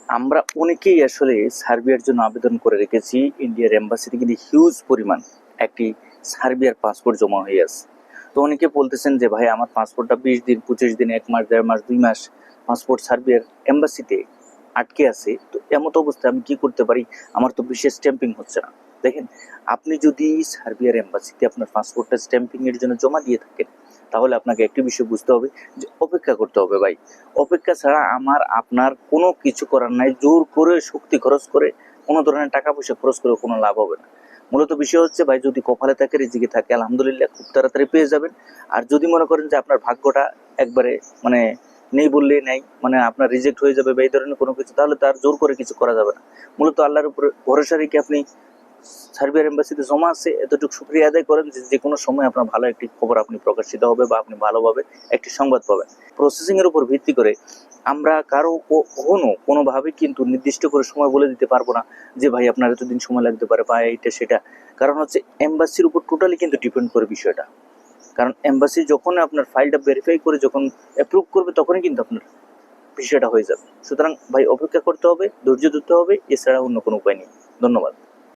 আমরা অনেকেই আসলে সার্বিয়ার জন্য আবেদন করে রেখেছি। ইন্ডিয়ার এম্বাসিতে কিন্তু হিউজ পরিমাণ একটি সার্বিয়ার পাসপোর্ট জমা হয়ে আছে। তো অনেকে বলতেছেন যে ভাই আমার পাসপোর্টটা 20 দিন, 25 দিন, 1 মাস, 1.5 মাস, 2 মাস পাসপোর্ট সার্বিয়ার এম্বাসিতে আটকে আছে। তো এমত অবস্থায় আমি কি করতে পারি? আমার তো বিশেষ স্ট্যাম্পিং হচ্ছে না। দেখেন, আপনি যদি সার্বিয়ার এম্বাসিতে আপনার পাসপোর্টটা স্ট্যাম্পিং এর জন্য জমা দিয়ে থাকেন, তাহলে আপনাকে একটি বিষয় বুঝতে হবে যে অপেক্ষা করতে হবে ভাই। অপেক্ষা ছাড়া আমার আপনার কোনো কিছু করার নাই। জোর করে শক্তি খরচ করে কোনো ধরনের টাকা পয়সা খরচ করে কোনো লাভ হবে না। মূলত বিষয় হচ্ছে ভাই, যদি কপালে থাকে, রিজিকে থাকে, আলহামদুলিল্লাহ খুব তাড়াতাড়ি পেয়ে যাবেন। আর যদি মনে করেন যে আপনার ভাগ্যটা একবারে মানে নেই বললেই নেই, মানে আপনার রিজেক্ট হয়ে যাবে বা এই ধরনের কোনো কিছু, তাহলে তার জোর করে কিছু করা যাবে না। মূলত আল্লাহর উপরে ভরসা রেখে আপনি সার্বিয়ার এম্বাসিতে জমা আছে, এতটুকু শুক্রিয়া আদায় করেন যে যে কোনো সময় আপনার ভালো একটি খবর আপনি প্রকাশিত হবে বা আপনি ভালোভাবে একটি সংবাদ পাবেন। প্রসেসিং এর উপর ভিত্তি করে আমরা কারো কখনো কোনোভাবে কিন্তু নির্দিষ্ট করে সময় বলে দিতে পারবো না যে ভাই আপনার এতদিন সময় লাগতে পারে বা এইটা সেটা। কারণ হচ্ছে এম্বাসির উপর টোটালি কিন্তু ডিপেন্ড করে বিষয়টা। কারণ এম্বাসি যখন আপনার ফাইলটা ভেরিফাই করে যখন অ্যাপ্রুভ করবে, তখনই কিন্তু আপনার বিষয়টা হয়ে যাবে। সুতরাং ভাই অপেক্ষা করতে হবে, ধৈর্য ধরতে হবে, এছাড়া অন্য কোনো উপায় নেই। ধন্যবাদ।